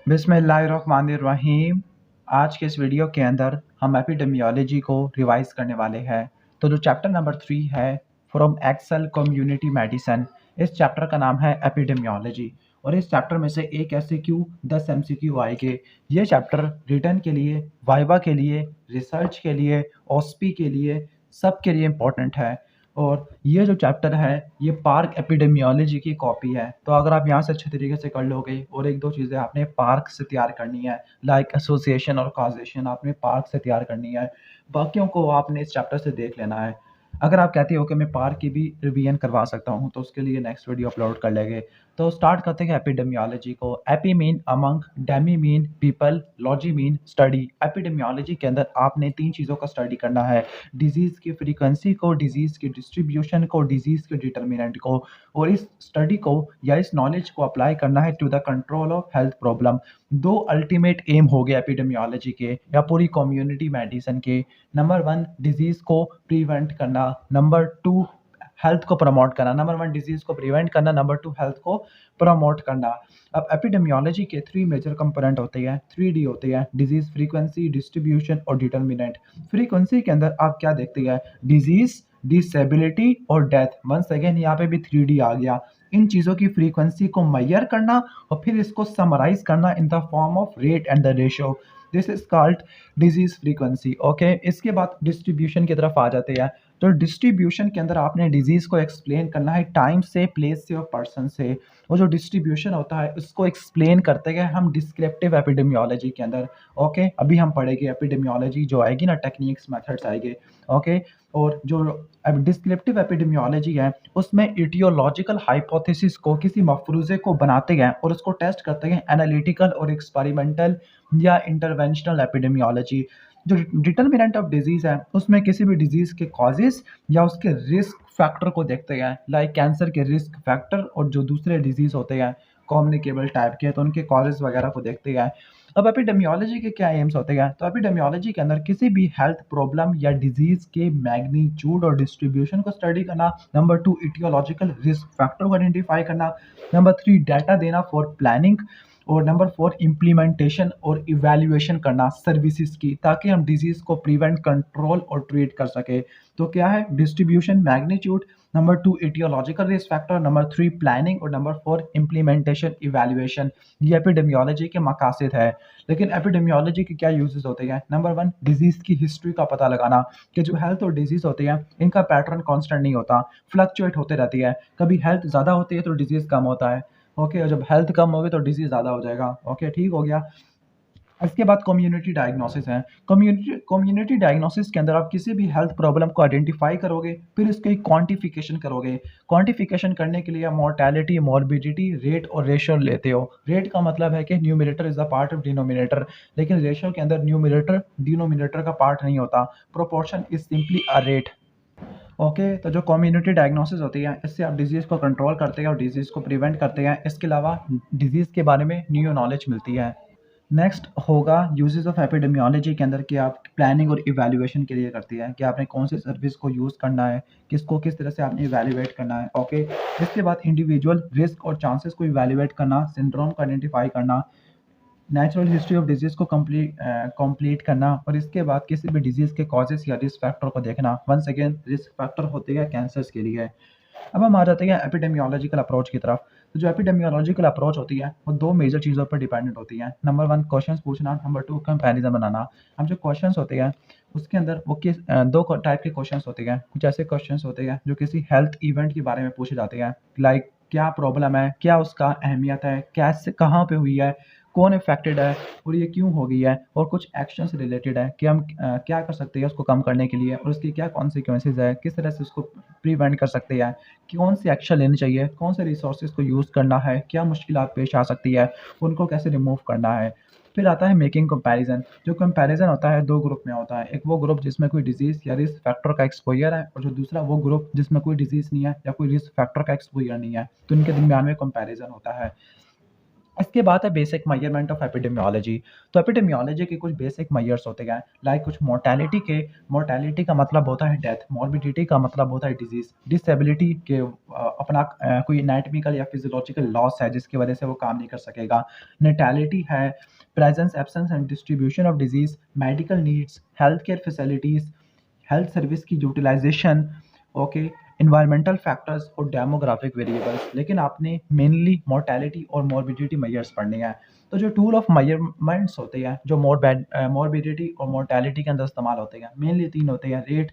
बिस्मिल्लाहिर्रहमानिर्रहीम। आज के इस वीडियो के अंदर हम एपिडेमियोलॉजी को रिवाइज करने वाले हैं। तो जो चैप्टर नंबर 3 है फ्रॉम एक्सेल कम्युनिटी मेडिसिन, इस चैप्टर का नाम है एपिडेमियोलॉजी। और इस चैप्टर में से एक एमसीक्यू 10 एमसीक्यू आएंगे। ये चैप्टर रिटर्न के लिए, वाइवा के लिए, रिसर्च के लिए, ऑस्पी के लिए, सब के लिए इम्पोर्टेंट है। और ये जो चैप्टर है ये पार्क एपिडेमियोलॉजी की कॉपी है। तो अगर आप यहाँ से अच्छे तरीके से कर लोगे, और एक दो चीज़ें आपने पार्क से तैयार करनी है, लाइक एसोसिएशन और कॉजेशन आपने पार्क से तैयार करनी है, बाकियों को आपने इस चैप्टर से देख लेना है। अगर आप कहते हो कि मैं पार्क की भी रिवीजन करवा सकता हूँ तो उसके लिए नेक्स्ट वीडियो अपलोड कर लेंगे। तो स्टार्ट करते हैं एपिडेमियोलॉजी को। AP mean among, Demi mean people, logy mean study. Epidemiology के अंदर आपने तीन चीज़ों का स्टडी करना है: डिजीज़ की फ्रीक्वेंसी को, डिजीज़ की डिस्ट्रीब्यूशन को, डिजीज़ के डिटर्मिनेंट को। और इस स्टडी को या इस नॉलेज को अप्लाई करना है to the control of health problem. दो अल्टीमेट एम हो गए एपिडेमियोलॉजी के या पूरी कम्युनिटी मेडिसिन के। नंबर 1 डिजीज़ को प्रिवेंट करना, नंबर 2 हेल्थ को प्रमोट करना। नंबर 1 डिजीज़ को प्रिवेंट करना, नंबर 2 हेल्थ को प्रमोट करना। अब एपिडेमियोलॉजी के 3 मेजर कंपोनेंट होते हैं, 3D होते हैं: डिजीज़ फ्रीक्वेंसी, डिस्ट्रीब्यूशन और डिटर्मिनेंट। फ्रीक्वेंसी के अंदर आप क्या देखते हैं? डिजीज़, डिसेबिलिटी और डेथ। वंस अगेन यहाँ पे भी 3D आ गया। इन चीज़ों की फ्रीक्वेंसी को मेजर करना और फिर इसको समराइज करना इन the form of rate and the ratio. This is called disease frequency. Okay, इसके बाद डिस्ट्रीब्यूशन की तरफ आ जाते हैं। तो डिस्ट्रीब्यूशन के अंदर आपने डिजीज को एक्सप्लेन करना है टाइम से, प्लेस से और पर्सन से। वो जो डिस्ट्रीब्यूशन होता है उसको एक्सप्लेन करते हैं हम डिस्क्रिप्टिव एपिडेमियोलॉजी के अंदर। ओके, अभी हम पढ़ेंगे एपिडेमियोलॉजी जो आएगी ना, टेक्निक्स मेथड्स आएंगे। ओके, और जो अब डिस्क्रिप्टिव एपिडेमियोलॉजी है उसमें इटियोलॉजिकल हाइपोथेसिस को, किसी मफरूज़े को बनाते हैं और उसको टेस्ट करते हैं एनालिटिकल और एक्सपेरिमेंटल या इंटरवेंशनल एपिडेमियोलॉजी। जो डिटर्मिनेंट ऑफ डिजीज़ है उसमें किसी भी डिजीज़ के कॉजेज़ या उसके रिस्क फैक्टर को देखते हैं, लाइक कैंसर के रिस्क फैक्टर, और जो दूसरे डिजीज़ होते हैं कम्युनिकेबल टाइप के तो उनके कॉजेज़ वगैरह को देखते हैं। अब एपिडेमियोलॉजी के क्या एम्स होते हैं? तो एपिडेमियोलॉजी के अंदर किसी भी हेल्थ प्रॉब्लम या डिजीज़ के मैग्नीट्यूड और डिस्ट्रीब्यूशन को स्टडी करना। नंबर 2 इटियोलॉजिकल रिस्क फैक्टर को आइडेंटिफाई करना। नंबर 3 डाटा देना फॉर प्लानिंग। और नंबर 4 इम्प्लीमेंटेशन और इवैल्यूएशन करना सर्विसेज की, ताकि हम डिजीज़ को प्रिवेंट, कंट्रोल और ट्रीट कर सके। तो क्या है? Distribution, magnitude, number 2 aetiological risk factor, number 3 planning और नंबर 4 इम्प्लीमेंटेशन, इवैल्यूएशन। ये एपिडेमियोलॉजी के मकासद है। लेकिन एपिडेमियोलॉजी के क्या यूजेस होते हैं? नंबर 1 डिजीज़ की हिस्ट्री का पता लगाना, कि जो हेल्थ और डिजीज़ होते हैं इनका पैटर्न कांस्टेंट नहीं होता, फ्लक्चुएट होते रहती है। कभी हेल्थ ज़्यादा होती है तो डिजीज़ कम होता है। ओके, और जब हेल्थ कम होगी तो डिजीज़ ज़्यादा हो जाएगा। ओके, ठीक हो गया। इसके बाद कम्युनिटी डायग्नोसिस है। कम्युनिटी डायग्नोसिस के अंदर आप किसी भी हेल्थ प्रॉब्लम को आइडेंटिफाई करोगे, फिर इसकी क्वांटिफिकेशन करोगे। क्वांटिफिकेशन करने के लिए आप मोर्टेलिटी, मॉर्बिडिटी, रेट और रेशियो लेते हो। रेट का मतलब है कि numerator is the part of denominator, लेकिन रेशियो के अंदर न्यूमरेटर डिनोमिनेटर का पार्ट नहीं होता। Proportion is simply a rate. Okay, तो जो कम्युनिटी डायग्नोसिस होती है इससे आप डिजीज़ को कंट्रोल करते हैं और डिजीज़ को प्रिवेंट करते हैं। इसके अलावा डिजीज़ के बारे में न्यू नॉलेज मिलती है। नेक्स्ट होगा यूजेस ऑफ एपिडेमियोलॉजी के अंदर, कि आप प्लानिंग और इवैल्यूएशन के लिए करती है कि आपने कौन सी सर्विस को यूज़ करना है, किसको किस तरह से आपने इवैल्यूएट करना है। ओके, इसके बाद इंडिविजुअल रिस्क और चांसेस को इवैल्यूएट करना, सिंड्रोम को आइडेंटिफाई करना, नेचुरल हिस्ट्री ऑफ डिजीज़ को कंप्लीट करना, और इसके बाद किसी भी डिजीज़ के कॉजेस या रिस्क फैक्टर को देखना। वंस अगेन रिस्क फैक्टर होते हैं कैंसर्स के लिए। अब हम आ जाते हैं एपिडेमियोलॉजिकल अप्रोच की तरफ। तो जो एपिडेमियोलॉजिकल अप्रोच होती है वो दो मेजर चीज़ों पर डिपेंडेंट होती है। नंबर 1 क्वेश्चंस पूछना, नंबर 2 कंपैरिजन बनाना। अब जो क्वेश्चंस होते हैं उसके अंदर वो दो टाइप के क्वेश्चंस होते हैं। कुछ ऐसे क्वेश्चंस होते हैं जो किसी हेल्थ इवेंट के बारे में पूछे जाते हैं, लाइक क्या प्रॉब्लम है, क्या उसका अहमियत है, कैसे, कहाँ पे हुई है, कौन इफेक्टेड है और ये क्यों हो गई है, और कुछ एक्शन से रिलेटेड है कि हम क्या कर सकते हैं उसको कम करने के लिए, और उसकी क्या कॉन्सिक्वेंसेज है, किस तरह से उसको प्रिवेंट कर सकते हैं, कौन सी एक्शन लेनी चाहिए, कौन से रिसोर्सेज को यूज़ करना है, क्या मुश्किलात पेश आ सकती है, उनको कैसे रिमूव करना है। फिर आता है मेकिंग कंपैरिजन। जो कंपैरिजन होता है दो ग्रुप में होता है। एक वो ग्रुप जिसमें कोई डिजीज़ या रिस्क फैक्टर का एक्सपोजर है, और जो दूसरा वो ग्रुप जिसमें कोई डिजीज़ नहीं है या कोई रिस्क फैक्टर का एक्सपोजर नहीं है, तो इनके दरमियान में कंपैरिजन होता है। इसके बाद है बेसिक मेजरमेंट ऑफ एपिडेमियोलॉजी। तो एपिडेमियोलॉजी के कुछ बेसिक मेजर्स होते हैं, लाइक कुछ मोर्टेलिटी का मतलब होता है डेथ, मॉर्बिडिटी का मतलब होता है डिजीज, डिसेबिलिटी के अपना कोई एनाटॉमिकल या फिजियोलॉजिकल लॉस है जिसकी वजह से वो काम नहीं कर सकेगा। नेटैलिटी है presence absence and distribution of disease, medical needs, health care facilities, health service की यूटिलाइजेशन, ओके, इन्वायरमेंटल फैक्टर्स और डेमोग्राफिक वेरिएबल्स। लेकिन आपने मेनली मोर्टेलिटी और मॉर्बिडिटी मेजर्स पढ़ने हैं। तो जो टूल ऑफ मेजरमेंट्स होते हैं जो मॉर्बिडिटी और मोर्टेलिटी के अंदर इस्तेमाल होते हैं, मेनली तीन होते हैं: रेट,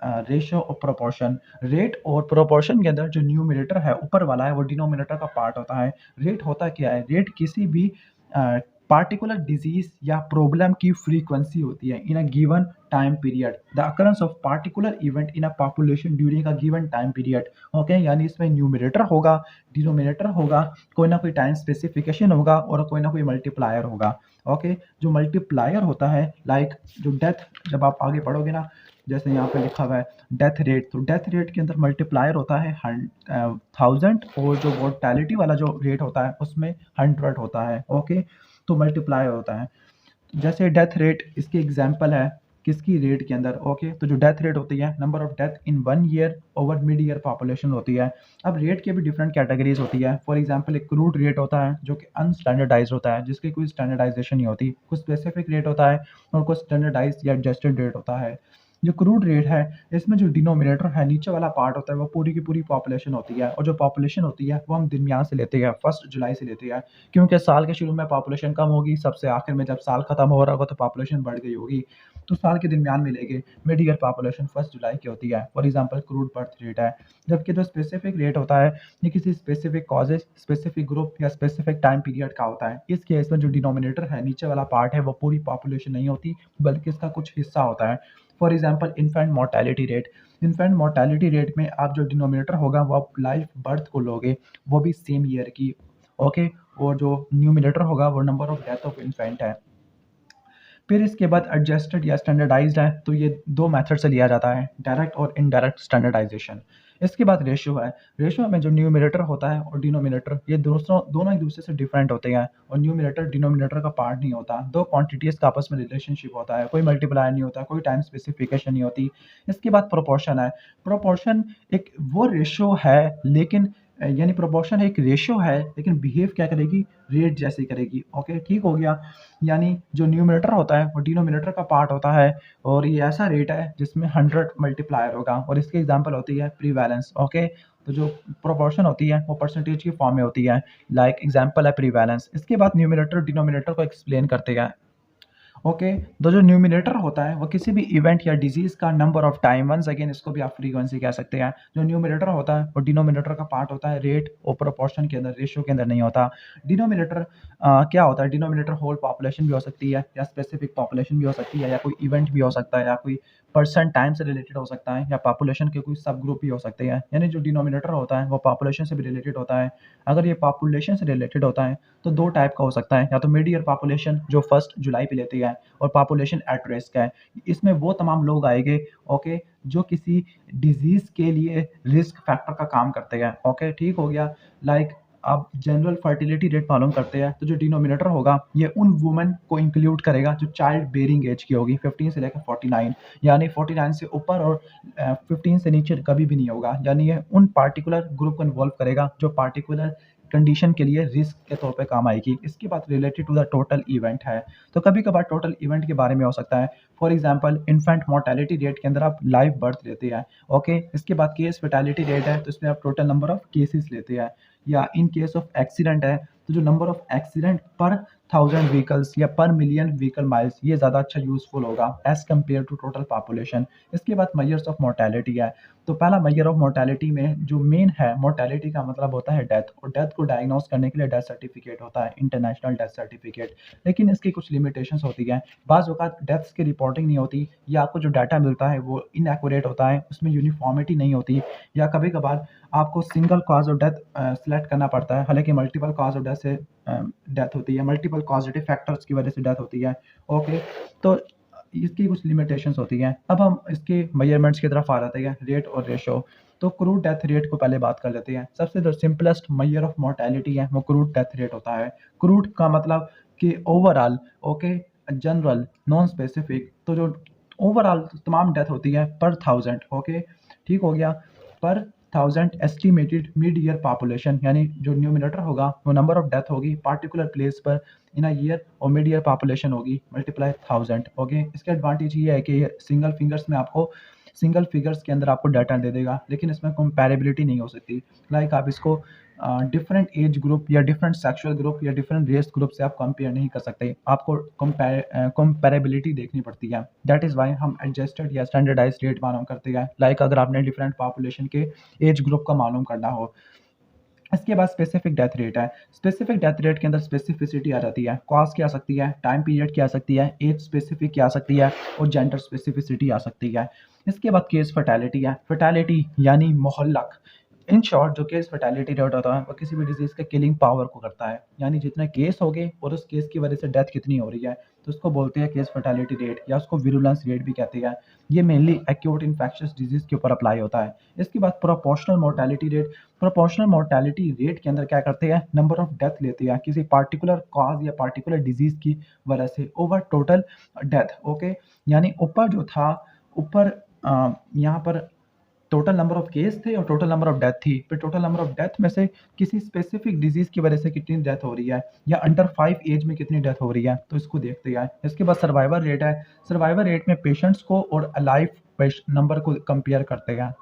रेशियो और प्रोपोर्शन। रेट और प्रोपोर्शन के अंदर जो न्यूमरेटर है ऊपर वाला है वो डिनोमिनेटर का पार्ट होता है। रेट होता क्या है? रेट किसी भी पार्टिकुलर डिजीज या प्रॉब्लम की फ्रीक्वेंसी होती है in a given time period, the occurrence of particular event in a population during a given time period. Okay, यानी इसमें न्यूमरेटर होगा, डिनोमिनेटर होगा, कोई ना कोई टाइम स्पेसिफिकेशन होगा और कोई ना कोई मल्टीप्लायर होगा। ओके, जो मल्टीप्लायर होता है, लाइक जो डेथ, जब आप आगे पढ़ोगे ना, जैसे यहाँ पे लिखा हुआ है डेथ रेट, तो डेथ रेट के अंदर मल्टीप्लायर होता है 1000 और जो मोर्टेलिटी वाला जो रेट होता है उसमें 100 होता है। ओके, तो मल्टीप्लायर होता है। जैसे डेथ रेट इसकी एग्जांपल है किसकी? रेट के अंदर। ओके, तो जो डेथ रेट होती है number of death in 1 year over mid year population होती है। अब रेट के भी डिफरेंट कैटेगरीज होती है। फॉर एग्जांपल एक क्रूड रेट होता है जो कि अनस्टैंडर्डाइज होता है, जिसकी कोई स्टैंडर्डाइजेशन नहीं होती। कुछ स्पेसिफिक रेट होता है और कुछ स्टैंडर्डाइज या एडजस्टेड रेट होता है। जो क्रूड रेट है इसमें जो डिनोमिनेटर है नीचे वाला पार्ट होता है वो पूरी की पूरी पॉपुलेशन होती है, और जो पॉपुलेशन होती है वो हम दरमियान से लेते हैं, 1 जुलाई से लेते हैं, क्योंकि साल के शुरू में पॉपुलेशन कम होगी, सबसे आखिर में जब साल खत्म हो रहा होगा तो पॉपुलेशन बढ़ गई होगी, तो साल के दरमियान में लेंगे। मिड ईयर पॉपुलेशन 1 जुलाई की होती है। For example crude birth rate है। जबकि जो स्पेसिफिक रेट होता है ये किसी स्पेसिफिक कॉजेज, स्पेसिफिक ग्रुप या स्पेसिफिक टाइम पीरियड का होता है। इस केस में जो डिनोमिनेटर है नीचे वाला पार्ट है वो पूरी पॉपुलेशन नहीं होती बल्कि इसका कुछ हिस्सा होता है। For example infant mortality rate. Infant mortality rate में आप जो डिनोमिनेटर होगा वो आप लाइफ बर्थ को लोगे, वो भी सेम ईयर की। ओके, और जो न्यूमिनेटर होगा वो number of death of infant है। फिर इसके बाद एडजस्टेड या स्टैंडर्डाइज्ड है, तो ये दो मेथड से लिया जाता है, डायरेक्ट और इनडायरेक्ट स्टैंडर्डाइजेशन। इसके बाद रेशियो है। रेशियो में जो न्यूमरेटर होता है और डिनोमिनेटर ये दोनों एक दूसरे से डिफरेंट होते हैं, और न्यूमरेटर डिनोमिनेटर का पार्ट नहीं होता। दो क्वांटिटीज का आपस में रिलेशनशिप होता है, कोई मल्टीप्लायर नहीं होता, कोई टाइम स्पेसिफिकेशन नहीं होती। इसके बाद प्रोपोर्शन है। प्रोपोर्शन एक वो रेशियो है लेकिन यानी प्रोपोर्शन एक रेशियो है लेकिन बिहेव क्या करेगी? रेट जैसे करेगी। ओके, ठीक हो गया। यानी जो न्यूमरेटर होता है वो डिनोमिनेटर का पार्ट होता है, और ये ऐसा रेट है जिसमें 100 मल्टीप्लायर होगा, और इसकी एग्जांपल होती है प्रीवैलेंस। ओके, तो जो प्रोपोर्शन होती है वो परसेंटेज की फॉर्म में होती है, लाइक एग्जांपल है प्रीवैलेंस। इसके बाद न्यूमरेटर डिनोमिनेटर को एक्सप्लेन करते हैं। ओके, तो जो न्यूमिनेटर होता है वो किसी भी इवेंट या डिजीज का number of time, once again इसको भी आप फ्रीक्वेंसी कह सकते हैं। जो न्यूमिनेटर होता है वो डिनोमिनेटर का पार्ट होता है, रेट और प्रोपोर्शन के अंदर, रेशियो के अंदर नहीं होता। डिनोमिनेटर क्या होता है? डिनोमिनेटर होल पॉपुलेशन भी हो सकती है, या स्पेसिफिक पॉपुलेशन भी हो सकती है, या कोई इवेंट भी हो सकता है, या कोई पर्सन टाइम से रिलेटेड हो सकता है, या पॉपुलेशन के कोई सब ग्रुप भी हो सकते हैं। यानी जो डिनोमिनेटर होता है वो पॉपुलेशन से भी रिलेटेड होता है। अगर ये पॉपुलेशन से रिलेटेड होता है तो दो टाइप का हो सकता है, या तो मिड ईयर पॉपुलेशन जो 1 जुलाई पे लेती है, और पॉपुलेशन एट रिस्क है। इसमें वो तमाम लोग आएंगे, ओके, जो किसी डिजीज के लिए रिस्क फैक्टर का काम करते हैं। ओके, ठीक हो गया। लाइक आप जनरल फर्टिलिटी रेट मालूम करते हैं, तो जो डिनोमिनेटर होगा ये उन वुमेन को इंक्लूड करेगा जो चाइल्ड बेरिंग एज की होगी, 15 से लेकर 49, यानी 49 से ऊपर, और 15 से नीचे कभी भी नहीं होगा। यानी ये उन पार्टिकुलर ग्रुप को इन्वॉल्व करेगा जो पार्टिकुलर कंडीशन के लिए रिस्क के तौर पे काम आएगी। इसके बाद related to the total event है, तो कभी कभार टोटल इवेंट के बारे में हो सकता है। For example infant mortality rate के अंदर आप लाइव बर्थ लेते हैं। ओके, इसके बाद केस फेटालिटी रेट है, तो इसमें आप टोटल नंबर ऑफ केसेस लेते हैं। या इन केस ऑफ एक्सीडेंट है तो जो नंबर ऑफ एक्सीडेंट पर 1000 व्हीकल्स या पर मिलियन व्हीकल माइल्स, ये ज़्यादा अच्छा यूजफुल होगा as compare to total population. इसके बाद मेजर्स ऑफ मोर्टेलिटी है। तो पहला मेजर ऑफ मोर्टेलिटी में जो मेन है, मोर्टेलिटी का मतलब होता है डेथ, और डेथ को डायग्नोस करने के लिए डेथ सर्टिफिकेट होता है, इंटरनेशनल डेथ सर्टिफिकेट। लेकिन इसकी कुछ लिमिटेशंस होती हैं। बाज़ औक़ात डेथ्स की रिपोर्टिंग नहीं होती, या आपको जो डाटा मिलता है वो इनएक्यूरेट होता है, उसमें यूनिफॉर्मिटी नहीं होती, या कभी कभार आपको single cause of death select करना पड़ता है, हालांकि मल्टीपल कॉज ऑफ डेथ से डेथ होती है, मल्टीपल कॉजेटिव फैक्टर्स की वजह से डेथ होती है। ओके, तो इसकी कुछ लिमिटेशंस होती हैं। अब हम इसके मेजरमेंट्स की तरफ आ जाते हैं, रेट और रेशो। तो क्रूड डेथ रेट को पहले बात कर लेते हैं। सबसे जो सिंपलेस्ट मेजर ऑफ मोर्टेलिटी है वो क्रूड डेथ रेट होता है। क्रूड का मतलब कि overall, okay, general, non specific. तो जो ओवरऑल तमाम डेथ होती है पर 1000, ओके, ठीक हो गया, पर 1000 एस्टिमेटेड मिड ईयर पॉपुलेशन, यानी जो न्यूमिनेटर होगा वो नंबर ऑफ डेथ होगी पार्टिकुलर प्लेस पर इन अ ईयर, और मिड ईयर पॉपुलेशन होगी मल्टीप्लाई 1000, ओके। इसके एडवांटेज ये है कि ये सिंगल फिगर्स के अंदर आपको डाटा दे देगा, लेकिन इसमें कंपैरेबिलिटी नहीं हो सकती। लाइक आप इसको डिफरेंट एज ग्रुप या डिफरेंट सेक्सुअल ग्रुप या डिफरेंट रेस ग्रुप से आप कंपेयर नहीं कर सकते, आपको कंपैरेबिलिटी देखनी पड़ती है। दैट इज़ वाई हम एडजस्टेड या स्टैंडर्डाइज रेट मालूम करते हैं। लाइक अगर आपने डिफरेंट पॉपुलेशन के एज ग्रुप का मालूम करना हो। इसके बाद स्पेसिफिक डेथ रेट है। स्पेसिफिक डेथ रेट के अंदर स्पेसिफिसिटी आ जाती है, कॉज क्या आ सकती है, टाइम पीरियड क्या आ सकती है, एज स्पेसिफिक क्या आ सकती है, और जेंडर स्पेसिफिसिटी आ सकती है। इसके बाद केस फर्टेलिटी है। फर्टेलिटी यानी मोहल्लक। इन शॉर्ट जो केस फर्टेलिटी रेट होता है वो किसी भी डिजीज़ के किलिंग पावर को करता है, यानी जितने केस हो गए और उस केस की वजह से डेथ कितनी हो रही है, तो उसको बोलते हैं केस फर्टेलिटी रेट, या उसको विरुलेंस रेट भी कहते हैं। ये मेनली एक्यूट इन्फेक्शियस डिजीज़ के ऊपर अप्लाई होता है। इसके बाद proportional mortality rate. Proportional mortality rate के अंदर क्या करते हैं, नंबर ऑफ डेथ लेते हैं किसी पार्टिकुलर कॉज या पार्टिकुलर डिजीज़ की वजह से ओवर टोटल डेथ, ओके। यानी ऊपर जो था, ऊपर यहाँ पर टोटल नंबर ऑफ केस थे और टोटल नंबर ऑफ डेथ थी, फिर टोटल नंबर ऑफ डेथ में से किसी स्पेसिफिक डिजीज की वजह से कितनी डेथ हो रही है, या अंडर 5 एज में कितनी डेथ हो रही है, तो इसको देखते हैं। इसके बाद सर्वाइवल रेट है। सर्वाइवल रेट में पेशेंट्स को और अलाइव नंबर को कंपेयर करते हैं,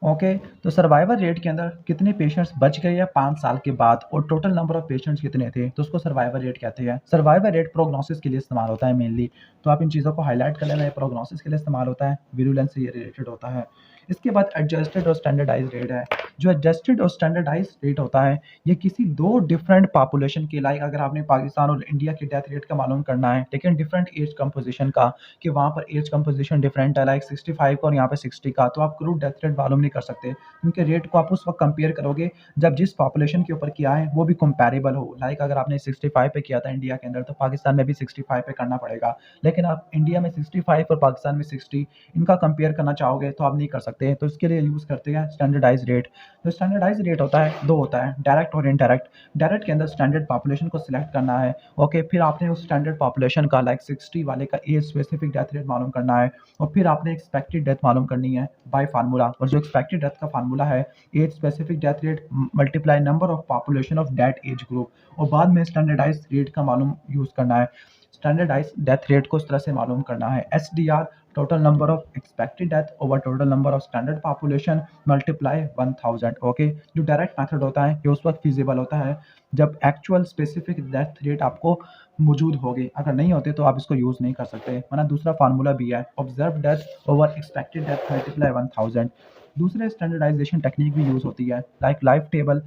ओके। तो सर्वाइवल रेट के अंदर कितने पेशेंट्स बच गए या 5 साल के बाद, और टोटल नंबर ऑफ पेशेंट्स कितने थे, तो उसको सर्वाइवल रेट कहते हैं। सर्वाइवल रेट प्रोग्नोसिस के लिए इस्तेमाल होता है मेनली, तो आप इन चीज़ों को हाईलाइट कर लेना। प्रोग्नोसिस के लिए इस्तेमाल होता है, विरुलेंस से ये रिलेटेड होता है। इसके बाद एडजस्टेड और स्टैंडर्डाइज रेट है। जो एडजस्टेड और स्टैंडर्डाइज रेट होता है, ये किसी दो डिफरेंट पॉपुलेशन के, लाइक अगर आपने पाकिस्तान और इंडिया के डेथ रेट का मालूम करना है, लेकिन डिफरेंट एज कंपोजिशन का, कि वहाँ पर एज कंपोजिशन डिफरेंट है, लाइक 65 का और यहाँ पे 60 का, तो आप क्रूड डेथ रेट मालूम नहीं कर सकते, क्योंकि रेट को आप उस वक्त कंपेयर करोगे जब जिस पॉपुलेशन के ऊपर किया है वो भी कंपेरेबल हो। लाइक अगर आपने 65 पे किया था इंडिया के अंदर, तो पाकिस्तान में भी 65 पे करना पड़ेगा। लेकिन आप इंडिया में 65 और पाकिस्तान में 60, इनका कंपेयर करना चाहोगे तो आप नहीं कर सकते, तो इसके लिए यूज़ करते हैं स्टैंडर्डाइज रेट। तो स्टैंडर्डाइज रेट होता है, दो होता है, डायरेक्ट और इनडायरेक्ट। डायरेक्ट के अंदर स्टैंडर्ड पॉपुलेशन को सिलेक्ट करना है, ओके, फिर आपने उस स्टैंडर्ड पॉपुलेशन का, लाइक 60 वाले का एज स्पेसिफिक डेथ रेट मालूम करना है, और फिर आपने एक्सपेक्टेड डेथ मालूम करनी है बाय फार्मूला। और जो एक्सपेक्टेड डेथ का फार्मूला है, age specific death rate multiply number of population of that age group, और बाद में स्टैंडर्डाइज रेट का मालूम यूज़ करना है। स्टैंडर्डाइज डेथ रेट को इस तरह से मालूम करना है, SDR, total number of expected death over total number of standard population multiply 1000, okay. जो डायरेक्ट मेथड होता है ये उस वक्त फिजिबल होता है जब एक्चुअल स्पेसिफिक डेथ रेट आपको मौजूद होगी, अगर नहीं होते तो आप इसको यूज़ नहीं कर सकते। वरना दूसरा फार्मूला भी है, observe death over expected death multiply 1000। दूसरे स्टैंडर्डाइजेशन टेक्निक भी यूज़ होती है, like life table,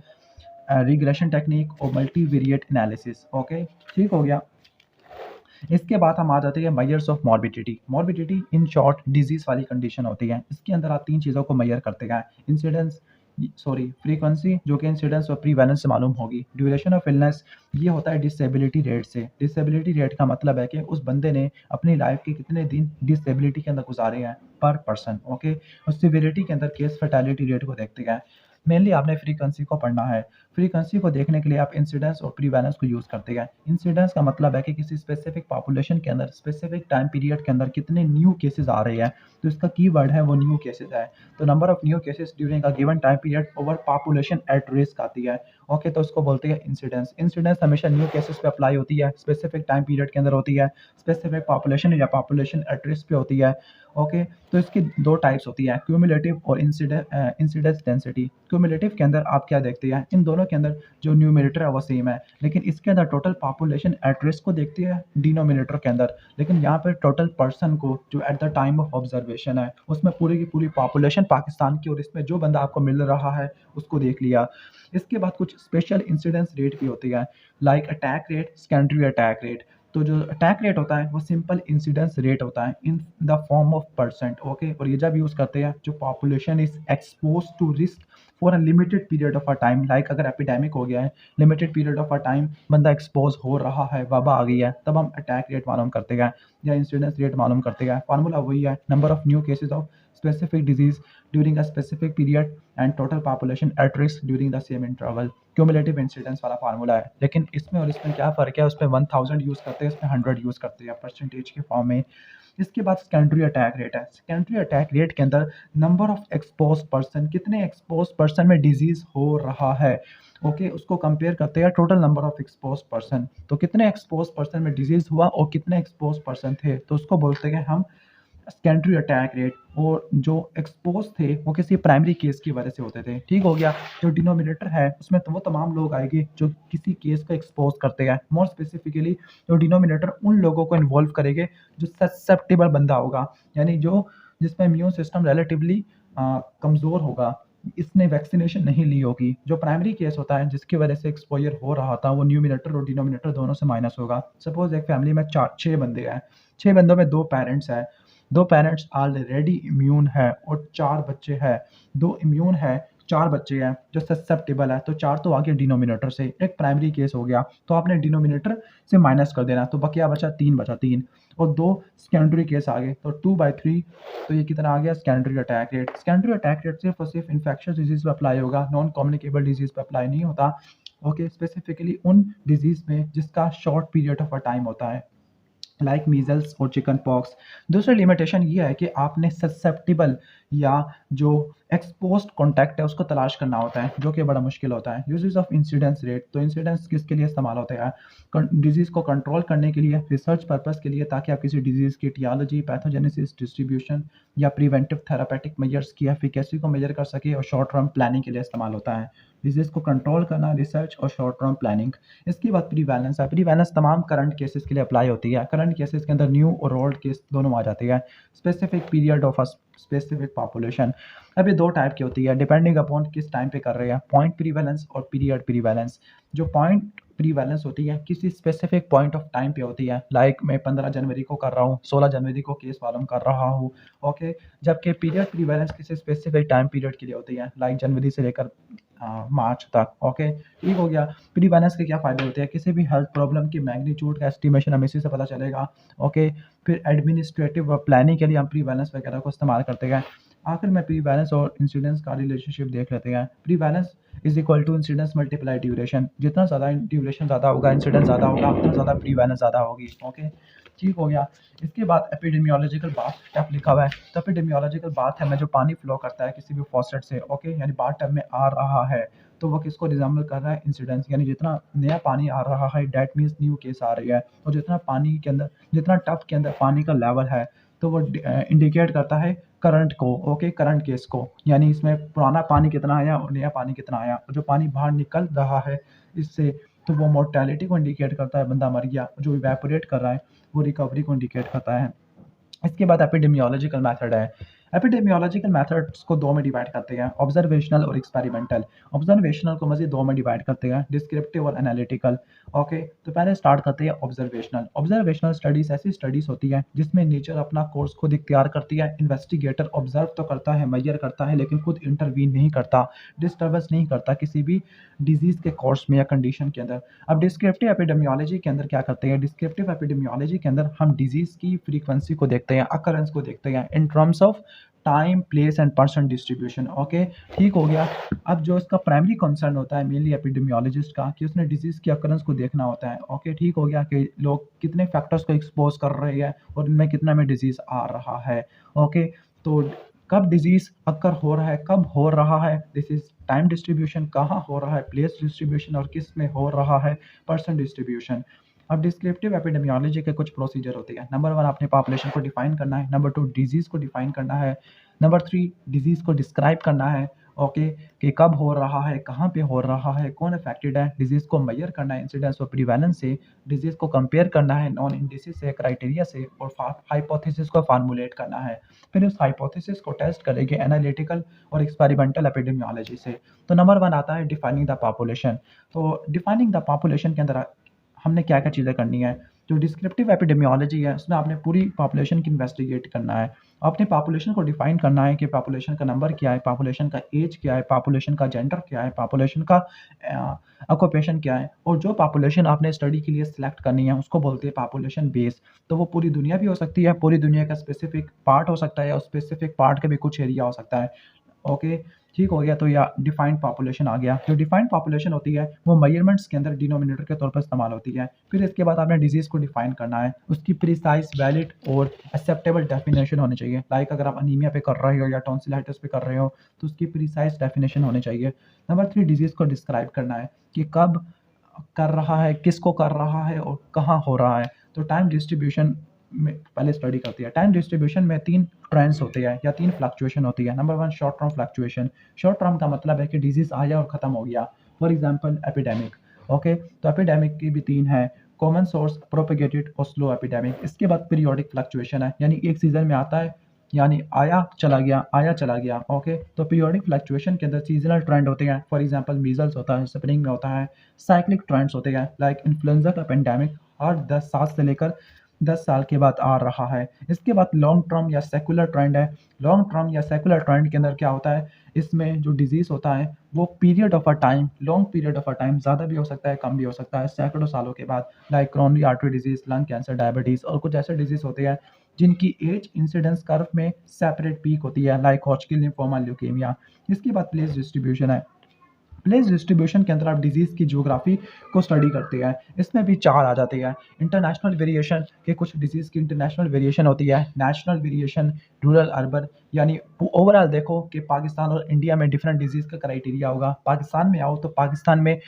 regression technique और मल्टीवेरिएट एनालिसिस, ओके, ठीक हो गया। इसके बाद हम आ जाते हैं measures of morbidity. Morbidity in short disease वाली कंडीशन होती है। इसके अंदर आप तीन चीज़ों को मेजर करते हैं, इंसिडेंस, फ्रीक्वेंसी जो कि इंसिडेंस और प्रीवेलेंस से मालूम होगी, ड्यूरेशन ऑफ इलनेस, ये होता है डिसेबिलिटी रेट से। डिसेबिलिटी रेट का मतलब है कि उस बंदे ने अपनी लाइफ के कितने दिन डिसेबिलिटी के अंदर गुजारे हैं पर पर्सन, ओके। और सिविरिटी के अंदर केस फर्टेलिटी रेट को देखते हैं। मेनली आपने फ्रीक्वेंसी को पढ़ना है। फ्रीक्वेंसी को देखने के लिए आप इंसिडेंस और प्रीवेलेंस को यूज़ करते हैं। इंसिडेंस का मतलब है कि किसी स्पेसिफिक पॉपुलेशन के अंदर स्पेसिफिक टाइम पीरियड के अंदर कितने न्यू केसेस आ रहे हैं, तो इसका कीवर्ड है वो न्यू केसेस है। तो number of new cases during a given time period over population at risk आती है, ओके, तो इसको बोलते हैं इंसिडेंस। इंसिडेंस हमेशा न्यू केसेस पे अप्लाई होती है, स्पेसिफिक टाइम पीरियड के अंदर होती है, स्पेसिफिक पॉपुलेशन या पॉपुलेशन एट रिस्क पे होती है, ओके। तो इसकी दो टाइप्स होती है, क्यूमुलेटिव और इंसिडेंस डेंसिटी। क्यूमुलेटिव के अंदर आप क्या देखते हैं, इन दोनों के अंदर जो न्यूमरेटर है वो सेम है, लेकिन इसके अंदर टोटल पॉपुलेशन एट रिस्क को देखती है डिनोमिनेटर के अंदर, लेकिन यहाँ पर टोटल पर्सन को जो at the time of observation है उसमें पूरी की पूरी पॉपुलेशन पाकिस्तान की, और इसमें जो बंदा आपको मिल रहा है उसको देख लिया। इसके बाद कुछ स्पेशल इंसिडेंस रेट भी होती है, like attack rate, secondary attack rate. तो जो अटैक रेट होता है वो सिंपल इंसिडेंस रेट होता है in the form of percent, okay. और ये जब यूज़ करते हैं जो population is expose to risk for a limited period of a time, like अगर एपिडेमिक हो गया है, limited period of a time बंदा एक्सपोज हो रहा है, वबा आ गई है, तब हम अटैक रेट मालूम करते हैं या इंसिडेंस रेट मालूम करते हैं। फार्मूला वही है, number of new cases of specific disease during a specific period and total population at risk during the same interval. Cumulative incidence वाला फार्मूला है, लेकिन इसमें और इसमें क्या फ़र्क है, उसमें 1000 यूज़ करते हैं, इसमें 100 यूज़ करते हैं परसेंटेज के फॉर्म में। इसके बाद सेकेंडरी अटैक रेट है। सेकेंडरी अटैक रेट के अंदर नंबर ऑफ एक्सपोज पर्सन, कितने एक्सपोज पर्सन में डिजीज हो रहा है, ओके, उसको कंपेयर करते हैं total number of expose person. तो कितने एक्सपोज पर्सन में डिजीज हुआ और कितने एक्सपोज पर्सन थे, तो उसको बोलते हैं हम सेकेंडरी अटैक रेट। और जो एक्सपोज थे वो किसी प्राइमरी केस की वजह से होते थे, ठीक हो गया। जो डिनोमिनेटर है उसमें तो वो तमाम लोग आएंगे जो किसी केस को एक्सपोज करते हैं। मोर स्पेसिफिकली जो डिनोमिनेटर उन लोगों को इन्वॉल्व करेंगे जो ससेप्टेबल बंदा होगा, यानी जो जिसमें इम्यून सिस्टम रिलेटिवली कमज़ोर होगा, इसने वैक्सीनेशन नहीं ली होगी। जो प्राइमरी केस होता है जिसकी वजह से एक्सपोजर हो रहा था, वो न्यूमिनेटर और डिनोमिनेटर दोनों से माइनस होगा। सपोज एक फैमिली में 6 बंदे हैं, 6 बंदों में 2 पेरेंट्स हैं, 2 पेरेंट्स ऑलरेडी इम्यून है और 4 बच्चे हैं, 2 इम्यून है, 4 बच्चे हैं जो ससेप्टेबल है, तो 4 तो आ गया डिनोमिनेटर से, एक प्राइमरी केस हो गया, तो आपने डिनोमिनेटर से माइनस कर देना, तो बकिया बचा 3 और 2 सेकेंडरी केस आ गए, तो 2/3। तो ये कितना आ गया secondary attack rate. Secondary attack rate सिर्फ और सिर्फ इन्फेक्शियस डिजीज पर अप्लाई होगा, नॉन कम्युनिकेबल डिजीज पर अप्लाई नहीं होता, ओके। स्पेसिफिकली उन डिजीज में जिसका short period of a time होता है, लाइक मीजल्स और चिकन पॉक्स। दूसरी लिमिटेशन ये है कि आपने ससेप्टिबल या जो एक्सपोज्ड कॉन्टैक्ट है उसको तलाश करना होता है, जो कि बड़ा मुश्किल होता है। यूजेस ऑफ इंसिडेंस रेट, तो इंसिडेंस किसके लिए इस्तेमाल होते हैं, डिजीज़ को कंट्रोल करने के लिए, रिसर्च पर्पस के लिए, ताकि आप किसी डिजीज़ की टियोलॉजी, पैथोजेनेसिस, डिस्ट्रीब्यूशन या प्रिवेंटिव थेरापेटिक मेजर्स की एफिकेसी को मेजर कर सके, और शॉर्ट टर्म प्लानिंग के लिए इस्तेमाल होता है। डिजीज़ को कंट्रोल करना, रिसर्च और शॉर्ट टर्म प्लानिंग। इसके बाद प्रीवैलेंस है। प्रीवैलेंस तमाम करंट केसेस के लिए अप्लाई होती है। करंट केसेस के अंदर न्यू और ओल्ड केस दोनों आ जाती है। Specific period of a specific population. अब ये 2 टाइप की होती है डिपेंडिंग अपॉन किस टाइम पे कर रहे हैं, पॉइंट प्रीवैलेंस और पीरियड प्रीवैलेंस। जो पॉइंट प्रीवैलेंस होती है किसी स्पेसिफिक पॉइंट ऑफ टाइम पे होती है, लाइक मैं 15 जनवरी को कर रहा हूँ, 16 जनवरी को केस मालूम कर रहा हूँ, ओके। जबकि पीरियड प्रीवैलेंस किसी स्पेसिफिक टाइम पीरियड के लिए होती है, लाइक जनवरी से लेकर मार्च तक, ओके, ठीक हो गया। प्रीवैलेंस के क्या फ़ायदे होते हैं, किसी भी हेल्थ प्रॉब्लम की मैग्नीट्यूड का एस्टिमेशन हमें इसी से पता चलेगा, ओके। फिर एडमिनिस्ट्रेटिव और प्लानिंग के लिए हम प्रीवैलेंस वगैरह को इस्तेमाल करते हैं। आखिर में प्रीवैलेंस और इंसिडेंस का रिलेशनशिप देख लेते हैं। Prevalence is equal to incidence multiply duration. जितना ज़्यादा ड्यूरेशन ज़्यादा होगा, इंसिडेंस ज़्यादा होगा, उतना ज़्यादा प्रीवैलेंस ज़्यादा होगी, ओके, ठीक हो गया। इसके बाद एपिडेमियोलॉजिकल बाथ टब लिखा हुआ है। तो एपिडेमियोलॉजिकल बाथ है में जो पानी फ्लो करता है किसी भी फॉसेट से, ओके, यानी बाथ टब में आ रहा है, तो वो किसको रिजेंबल कर रहा है, इंसिडेंस, यानी जितना नया पानी आ रहा है डैट मीन्स न्यू केस आ रही है। और जितना पानी के अंदर, जितना टब के अंदर पानी का लेवल है, तो वो इंडिकेट करता है करंट को, ओके, करंट केस को, यानी इसमें पुराना पानी कितना आया और नया पानी कितना आया। और जो पानी बाहर निकल रहा है इससे, तो वो मोर्टेलिटी को इंडिकेट करता है, बंदा मर गया। जो इवेपोरेट कर रहा है वो रिकवरी को इंडिकेट करता है। इसके बाद एपिडेमियोलॉजिकल मेथड है। एपिडेमियोलॉजिकल मेथड्स को 2 में डिवाइड करते हैं, ऑब्जर्वेशनल और एक्सपेरिमेंटल। ऑब्जर्वेशनल को मज़ीद 2 में डिवाइड करते हैं, डिस्क्रिप्टिव और एनालिटिकल, ओके। तो पहले स्टार्ट करते हैं ऑब्जर्वेशनल। ऑब्जर्वेशनल स्टडीज़ ऐसी स्टडीज़ होती हैं जिसमें नेचर अपना कोर्स खुद इख्तियार करती है। इन्वेस्टिगेटर ऑब्जर्व तो करता है, मेजर करता है, लेकिन खुद इंटरवीन नहीं करता, डिस्टर्बेंस नहीं करता किसी भी डिजीज़ के कोर्स में या कंडीशन के अंदर। अब डिस्क्रिप्टिव एपिडेमियोलॉजी के अंदर क्या करते हैं, डिस्क्रिप्टिव एपिडेमियोलॉजी के अंदर हम डिजीज़ की फ्रीक्वेंसी को देखते हैं, अकरेंस को देखते हैं in terms of time, place and person distribution, okay, ठीक हो गया। अब जो इसका प्राइमरी कंसर्न होता है मेनली एपिडेमियोलॉजिस्ट का, कि उसने डिजीज़ की अकरेंस को देखना होता है, ओके, ठीक हो गया, कि लोग कितने फैक्टर्स को एक्सपोज कर रहे हैं और इनमें कितना में डिजीज़ आ रहा है, ओके। तो कब डिजीज़ अकर हो रहा है, कब हो रहा है, दिस इज टाइम डिस्ट्रीब्यूशन, कहाँ हो रहा है, प्लेस डिस्ट्रीब्यूशन, और किस में हो रहा है, पर्सन डिस्ट्रीब्यूशन। अब डिस्क्रिप्टिव एपिडेमियोलॉजी के कुछ प्रोसीजर होते हैं। नंबर 1 आपने पॉपुलेशन को डिफाइन करना है, नंबर 2 डिजीज़ को डिफाइन करना है, नंबर 3 डिजीज़ को डिस्क्राइब करना है, ओके, कि कब हो रहा है, कहाँ पे हो रहा है, कौन अफेक्टेड है, डिजीज़ को मेजर करना है इंसिडेंस और प्रीवैलेंस से, डिजीज़ को कंपेयर करना है नॉन इंडिसेस से, क्राइटेरिया से, और हाइपोथेसिस को फार्मूलेट करना है। फिर उस हाइपोथेसिस को टेस्ट करेंगे एनालिटिकल और एक्सपेरिमेंटल एपिडेमियोलॉजी से। तो नंबर 1 आता है डिफाइनिंग द पॉपुलेशन। तो डिफाइनिंग द पॉपुलेशन के अंदर हमने क्या क्या चीज़ें करनी है। जो डिस्क्रिप्टिव एपिडेमियोलॉजी है उसमें आपने पूरी पॉपुलेशन की इन्वेस्टिगेट करना है, अपने पॉपुलेशन को डिफाइन करना है कि पॉपुलेशन का नंबर क्या है, पॉपुलेशन का एज क्या है, पॉपुलेशन का जेंडर क्या है, पॉपुलेशन का ऑक्यूपेशन क्या है, और जो पॉपुलेशन आपने स्टडी के लिए सिलेक्ट करनी है उसको बोलते हैं पॉपुलेशन बेस। तो वो पूरी दुनिया भी हो सकती है, पूरी दुनिया का स्पेसिफिक पार्ट हो सकता है, और स्पेसिफिक पार्ट का भी कुछ एरिया हो सकता है। ओके, ठीक हो गया। तो या डिफाइंड पॉपुलेशन आ गया। जो डिफाइंड पॉपुलेशन होती है वो मेजरमेंट्स के अंदर डिनोमिनेटर के तौर पर इस्तेमाल होती है। फिर इसके बाद आपने डिजीज़ को डिफाइन करना है, उसकी प्रिसाइज, वैलिड और एक्सेप्टेबल डेफिनेशन होनी चाहिए। लाइक अगर आप अनीमिया पे कर रहे हो या टॉन्सिलाइटिस पे कर रहे हो तो उसकी प्रिसाइज डेफिनेशन होनी चाहिए। नंबर 3, डिजीज़ को डिस्क्राइब करना है कि कब कर रहा है, किसको कर रहा है और कहाँ हो रहा है। तो टाइम डिस्ट्रीब्यूशन में पहले स्टडी करती है। टाइम डिस्ट्रीब्यूशन में 3 ट्रेंड्स होते हैं या 3 फ्लक्चुएशन होती है। Number 1, short term fluctuation. Short term का मतलब है कि डिजीज़ आया और ख़त्म हो गया। For example epidemic. ओके, तो एपिडेमिक की भी 3 है, कॉमन सोर्स, प्रोपेगेटेड और स्लो एपिडेमिक। इसके बाद पीरियोडिक फ्लक्चुएशन है, यानी एक सीज़न में आता है, यानी आया चला गया, आया चला गया। ओके, तो पीरियोडिक फ्लक्चुएशन के अंदर सीजनल ट्रेंड होते हैं। फॉर एग्जांपल मीजल्स होता है, स्प्रिंग में होता है। साइक्लिक ट्रेंड्स होते हैं, लाइक इन्फ्लुएंजा का पेंडेमिक हर 10 साल से लेकर 10 साल के बाद आ रहा है। इसके बाद लॉन्ग टर्म या सेकुलर ट्रेंड है। लॉन्ग टर्म या सेकुलर ट्रेंड के अंदर क्या होता है, इसमें जो डिजीज़ होता है वो period of a time, long period of a time, ज़्यादा भी हो सकता है, कम भी हो सकता है, सैकड़ों सालों के बाद, like coronary artery disease, lung cancer, diabetes और कुछ ऐसे डिजीज़ होते हैं जिनकी एज इंसिडेंस कर्व में सेपरेट पीक होती है, लाइक हॉजकिन लिम्फोमा, ल्यूकेमिया। इसके बाद प्लेस डिस्ट्रीब्यूशन है। प्लेस डिस्ट्रीब्यूशन के अंदर आप डिजीज़ की ज्योग्राफी को स्टडी करते हैं। इसमें भी 4 आ जाती है। इंटरनेशनल वेरिएशन, के कुछ डिजीज़ की इंटरनेशनल वेरिएशन होती है। नेशनल वेरिएशन, रूरल अर्बन, यानी ओवरऑल देखो कि पाकिस्तान और इंडिया में डिफरेंट डिजीज़ का क्राइटेरिया होगा। पाकिस्तान में आओ तो पाकिस्तान में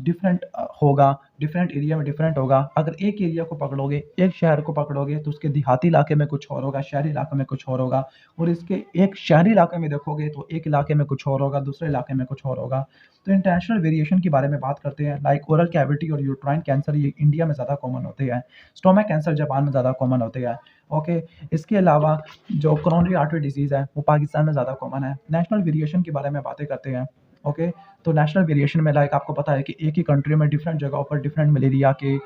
डिफरेंट होगा, डिफरेंट एरिया में डिफरेंट होगा। अगर एक एरिया को पकड़ोगे, एक शहर को पकड़ोगे तो उसके देहाती इलाके में कुछ और होगा, शहरी इलाके में कुछ और होगा, और इसके एक शहरी इलाके में देखोगे तो एक इलाके में कुछ और होगा, दूसरे इलाके में कुछ और होगा। तो इंटरनेशनल वेरिएशन के बारे में बात करते हैं, लाइक ओरल कैविटी और यूट्राइन कैंसर, ये इंडिया में ज़्यादा कॉमन होते हैं। स्टोमक कैंसर जापान में ज़्यादा कॉमन होते हैं। ओके, इसके अलावा जो कोरोनरी आर्टरी डिजीज़ है वो पाकिस्तान में ज़्यादा कॉमन है। नेशनल वेरिएशन के बारे में बातें करते हैं। ओके, तो नेशनल वेरिएशन में लाइक आपको पता है कि एक ही कंट्री में डिफरेंट जगहों पर डिफरेंट मलेरिया के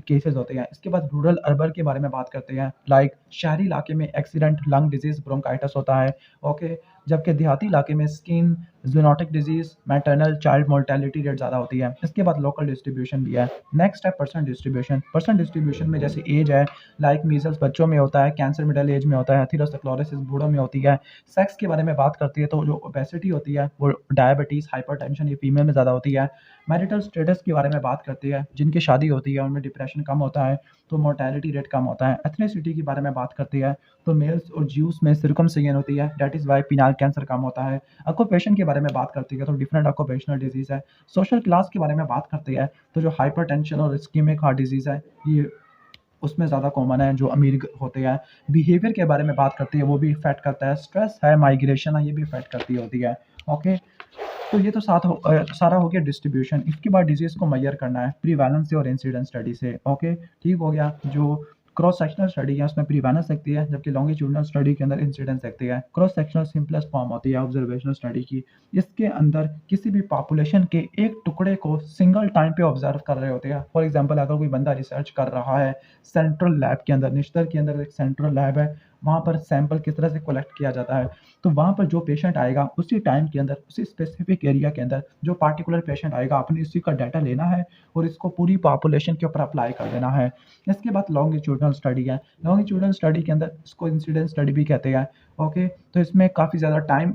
केसेस होते हैं। इसके बाद रूरल अर्बन के बारे में बात करते हैं, लाइक शहरी इलाके में एक्सीडेंट, लंग डिजीज़, ब्रोंकाइटिस होता है। ओके, जबकि देहाती इलाके में skin, zoonotic disease, maternal child mortality rate ज़्यादा होती है। इसके बाद लोकल डिस्ट्रीब्यूशन भी है। नेक्स्ट है पर्सन डिस्ट्रीब्यूशन। पर्सन डिस्ट्रीब्यूशन में जैसे एज है, लाइक मीजल्स बच्चों में होता है, कैंसर मिडिल एज में होता है, एथेरोस्क्लेरोसिस बूढ़ों में होती है। सेक्स के बारे में बात करती है तो जो ओबेसिटी होती है वो डायबिटीज़, हाइपरटेंशन, ये फीमेल में ज़्यादा होती है। मैरिटल स्टेटस के बारे में बात करती है, जिनकी शादी होती है उनमें डिप्रेशन कम होता है तो मोर्टेलिटी रेट कम होता है। एथनिसिटी के बारे में बात करती है तो मेल्स और ज्यूस में सर्कमसिजन होती है, दैट इज़ वाई पीनाल कैंसर कम होता है। ऑक्यूपेशन के बारे में बात करती है तो डिफरेंट ऑक्यूपेशनल डिजीज़ है। सोशल क्लास के बारे में बात करती है तो जो हाइपरटेंशन और इस्कीमिक हार्ट डिजीज़ है ये उसमें ज़्यादा कॉमन है, जो अमीर होते हैं। बिहेवियर के बारे में बात करती है, वो भी इफ़ेक्ट करता है। स्ट्रेस है, माइग्रेशन है, ये भी इफ़ेक्ट करती होती है। ओके, तो ये तो सारा हो गया डिस्ट्रीब्यूशन। इसके बाद डिजीज़ को मेजर करना है प्रीवैलेंस से और इंसिडेंस स्टडी से। ओके, ठीक हो गया। जो क्रॉस सेक्शनल स्टडी है उसमें प्रीवैलेंस देखती है, जबकि लॉन्गिट्यूडिनल स्टडी के अंदर इंसिडेंस देखती है। क्रॉस सेक्शनल सिंपलेस्ट फॉर्म होती है ऑब्जर्वेशनल स्टडी की। इसके अंदर किसी भी पॉपुलेशन के एक टुकड़े को सिंगल टाइम पे ऑब्जर्व कर रहे होते हैं। फॉर एग्जांपल अगर कोई बंदा रिसर्च कर रहा है सेंट्रल लैब के अंदर, निश्तर के अंदर एक सेंट्रल लैब है, वहाँ पर सैंपल किस तरह से कलेक्ट किया जाता है, तो वहाँ पर जो पेशेंट आएगा उसी टाइम के अंदर, उसी स्पेसिफिक एरिया के अंदर जो पार्टिकुलर पेशेंट आएगा, आपने उसी का डाटा लेना है और इसको पूरी पॉपुलेशन के ऊपर अप्लाई कर देना है। इसके बाद लॉन्गिट्यूडिनल स्टडी है। लॉन्गिट्यूडिनल स्टडी के अंदर इसको इंसिडेंस स्टडी भी कहते हैं। ओके, तो इसमें काफ़ी ज़्यादा टाइम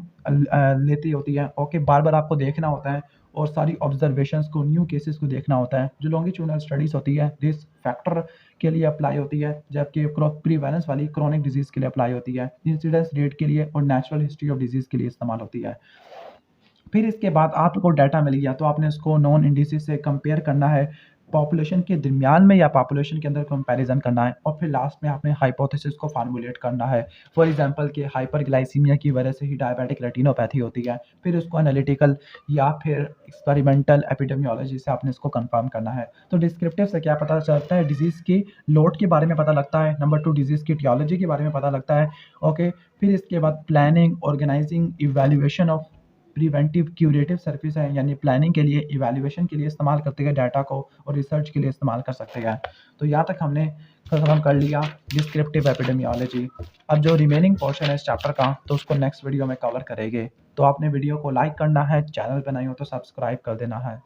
लेती होती है। ओके, बार-बार आपको देखना होता है और सारी ऑब्जर्वेशंस को, न्यू केसेस को देखना होता है। जो लॉन्गिट्यूडिनल स्टडीज़ होती है दिस फैक्टर के लिए अप्लाई होती है, जबकि प्रीवैलेंस वाली क्रोनिक डिजीज़ के लिए अप्लाई होती है, इंसिडेंस रेट के लिए और नेचुरल हिस्ट्री ऑफ डिजीज़ के लिए इस्तेमाल होती है। फिर इसके बाद आपको डाटा मिल गया तो आपने इसको नॉन इंडिसेस से कंपेयर करना है, पॉपुलेशन के दरमियान में या पॉपुलेशन के अंदर कंपैरिजन करना है, और फिर लास्ट में आपने हाइपोथेसिस को फार्मूलेट करना है। फॉर एग्जांपल कि हाइपरग्लाइसीमिया की वजह से ही डायबिटिक रेटिनोपैथी होती है, फिर उसको एनालिटिकल या फिर एक्सपेरिमेंटल एपिडेमियोलॉजी से आपने इसको कंफर्म करना है। तो डिस्क्रिप्टिव से क्या पता चलता है, डिजीज़ की लोड के बारे में पता लगता है। नंबर 2, डिजीज़ की टियोलॉजी के बारे में पता लगता है। ओके, फिर इसके बाद planning, organising, evaluation of preventive curative service है, यानी प्लानिंग के लिए, इवैल्यूएशन के लिए इस्तेमाल करते हैं डाटा को, और रिसर्च के लिए इस्तेमाल कर सकते हैं। तो यहाँ तक हमने खत्म कर लिया डिस्क्रिप्टिव एपिडेमियोलॉजी। अब जो रिमेनिंग पोर्शन है इस चैप्टर का तो उसको नेक्स्ट वीडियो में कवर करेंगे। तो आपने वीडियो को लाइक करना है, चैनल पे नए हो तो सब्सक्राइब कर देना है।